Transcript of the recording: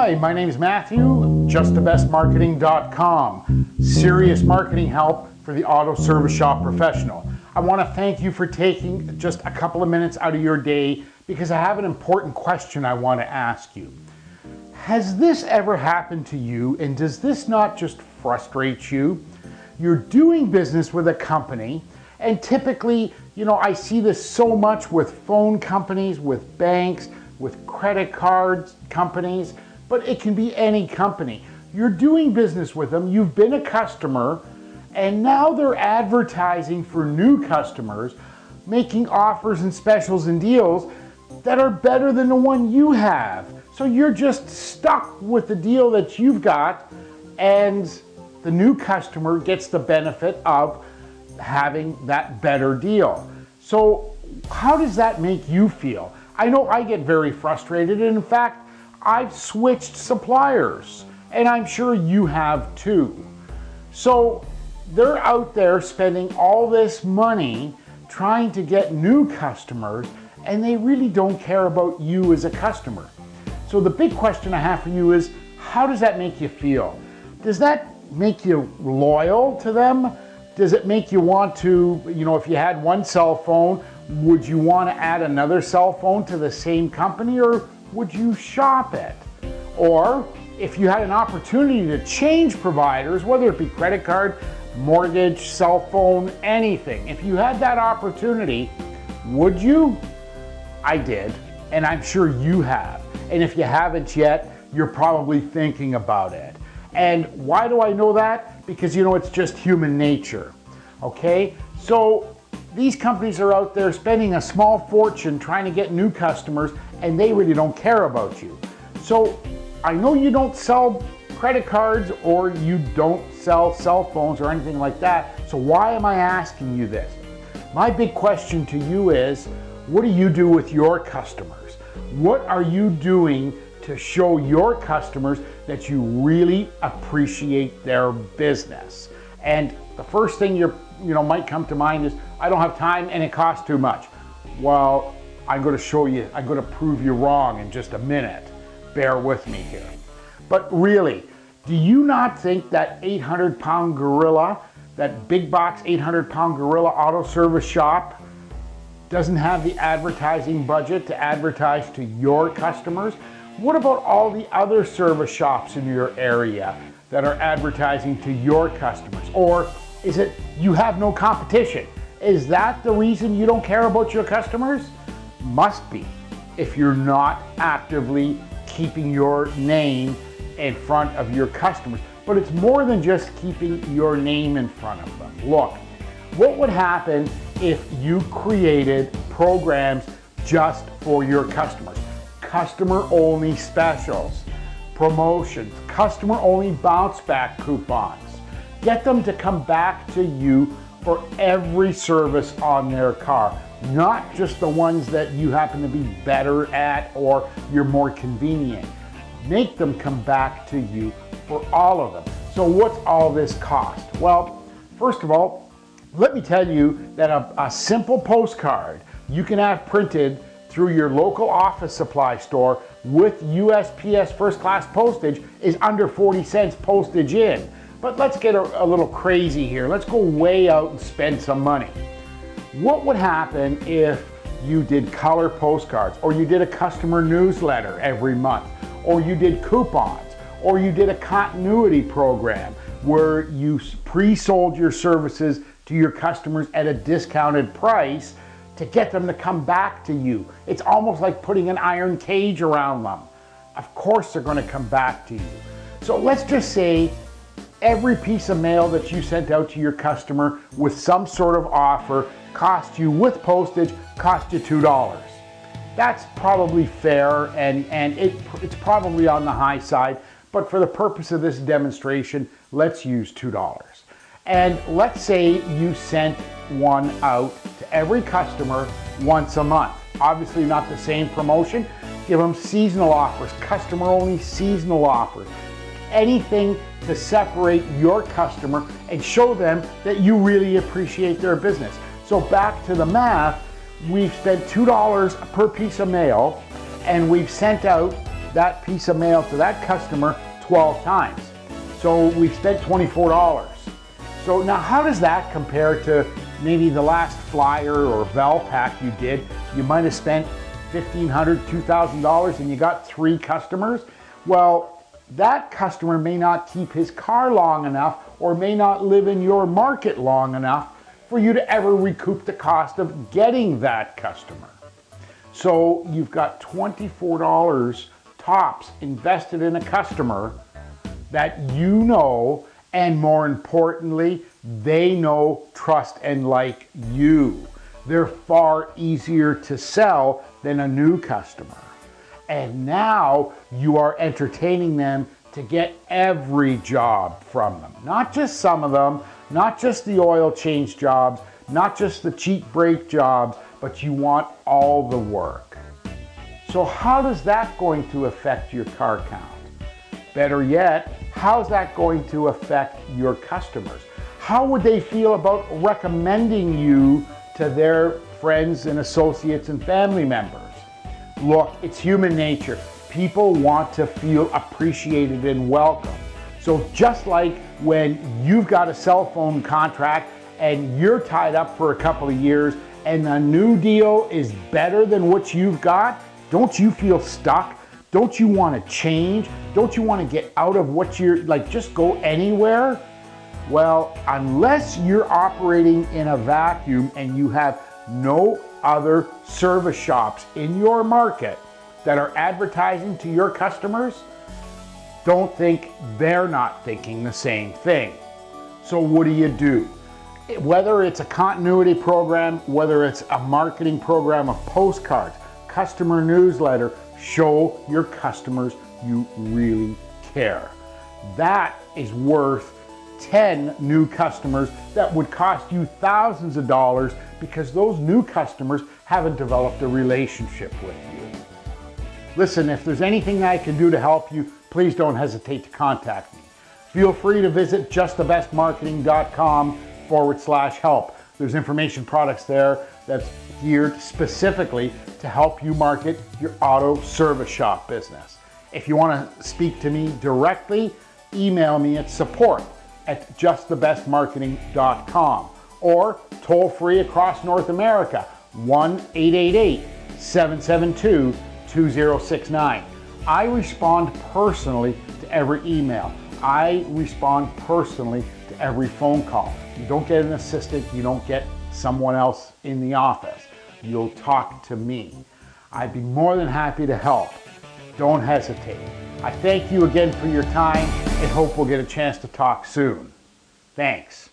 Hi, my name is Matthew, justthebestmarketing.com. Serious marketing help for the auto service shop professional. I want to thank you for taking just a couple of minutes out of your day because I have an important question I want to ask you. Has this ever happened to you, and does this not just frustrate you? You're doing business with a company, and typically, I see this so much with phone companies, with banks, with credit card companies, but it can be any company. You're doing business with them, you've been a customer, and now they're advertising for new customers, making offers and specials and deals that are better than the one you have. So you're just stuck with the deal that you've got, and the new customer gets the benefit of having that better deal. So how does that make you feel? I know I get very frustrated, and in fact, I've switched suppliers, and I'm sure you have too. So they're out there spending all this money trying to get new customers, and they really don't care about you as a customer. So the big question I have for you is, how does that make you feel? Does that make you loyal to them? Does it make you want to, if you had one cell phone, would you want to add another cell phone to the same company, or would you shop it? Or if you had an opportunity to change providers, whether it be credit card, mortgage, cell phone, anything, if you had that opportunity, would you? I did, and I'm sure you have. And if you haven't yet, you're probably thinking about it. And why do I know that? Because it's just human nature, okay? So these companies are out there spending a small fortune trying to get new customers, and they really don't care about you. So I know you don't sell credit cards or you don't sell cell phones or anything like that. So why am I asking you this? My big question to you is, what do you do with your customers? What are you doing to show your customers that you really appreciate their business? And the first thing might come to mind is, I don't have time and it costs too much. Well, I'm going to show you, I'm going to prove you wrong in just a minute. Bear with me here. But really, do you not think that 800-pound gorilla, that big box 800-pound gorilla auto service shop doesn't have the advertising budget to advertise to your customers? What about all the other service shops in your area that are advertising to your customers? Or is it you have no competition? Is that the reason you don't care about your customers? Must be, if you're not actively keeping your name in front of your customers. But it's more than just keeping your name in front of them. Look, what would happen if you created programs just for your customers? Customer-only specials, promotions, customer-only bounce-back coupons. Get them to come back to you for every service on their car, not just the ones that you happen to be better at or you're more convenient. Make them come back to you for all of them. So what's all this cost? Well, first of all, let me tell you that a simple postcard you can have printed through your local office supply store with USPS first class postage is under 40 cents postage in. But let's get a little crazy here. Let's go way out and spend some money. What would happen if you did color postcards, or you did a customer newsletter every month, or you did coupons, or you did a continuity program where you pre-sold your services to your customers at a discounted price to get them to come back to you? It's almost like putting an iron cage around them. Of course they're going to come back to you. So let's just say every piece of mail that you sent out to your customer with some sort of offer cost you, with postage, cost you $2. That's probably fair, and it's probably on the high side, but for the purpose of this demonstration, let's use $2. And let's say you sent one out to every customer once a month. Obviously not the same promotion. Give them seasonal offers, customer-only seasonal offers. Anything to separate your customer and show them that you really appreciate their business. So back to the math, we've spent $2 per piece of mail, and we've sent out that piece of mail to that customer 12 times. So we've spent $24. So now how does that compare to maybe the last flyer or Valpak you did? You might have spent $1,500, $2,000 and you got 3 customers. Well, that customer may not keep his car long enough or may not live in your market long enough for you to ever recoup the cost of getting that customer. So you've got $24 tops invested in a customer that you know, and more importantly, they know, trust, and like you. They're far easier to sell than a new customer. And now you are entertaining them to get every job from them. Not just some of them, not just the oil change jobs, not just the cheap brake jobs, but you want all the work. So how is that going to affect your car count? Better yet, how's that going to affect your customers? How would they feel about recommending you to their friends and associates and family members? Look, it's human nature. People want to feel appreciated and welcome. So just like when you've got a cell phone contract and you're tied up for a couple of years and the new deal is better than what you've got, don't you feel stuck? Don't you want to change? Don't you want to get out of what you're like, just go anywhere? Well, unless you're operating in a vacuum and you have no other service shops in your market that are advertising to your customers, don't think they're not thinking the same thing. So what do? Whether it's a continuity program, whether it's a marketing program of postcards, customer newsletter, show your customers you really care. That is worth 10 new customers that would cost you thousands of dollars because those new customers haven't developed a relationship with you. Listen, if there's anything I can do to help you, please don't hesitate to contact me. Feel free to visit justthebestmarketing.com/help. There's information products there that's geared specifically to help you market your auto service shop business. If you want to speak to me directly, email me at support@justthebestmarketing.com or toll free across North America, 1-888-772-2069. I respond personally to every email. I respond personally to every phone call. You don't get an assistant, you don't get someone else in the office. You'll talk to me. I'd be more than happy to help. Don't hesitate. I thank you again for your time and hope we'll get a chance to talk soon. Thanks.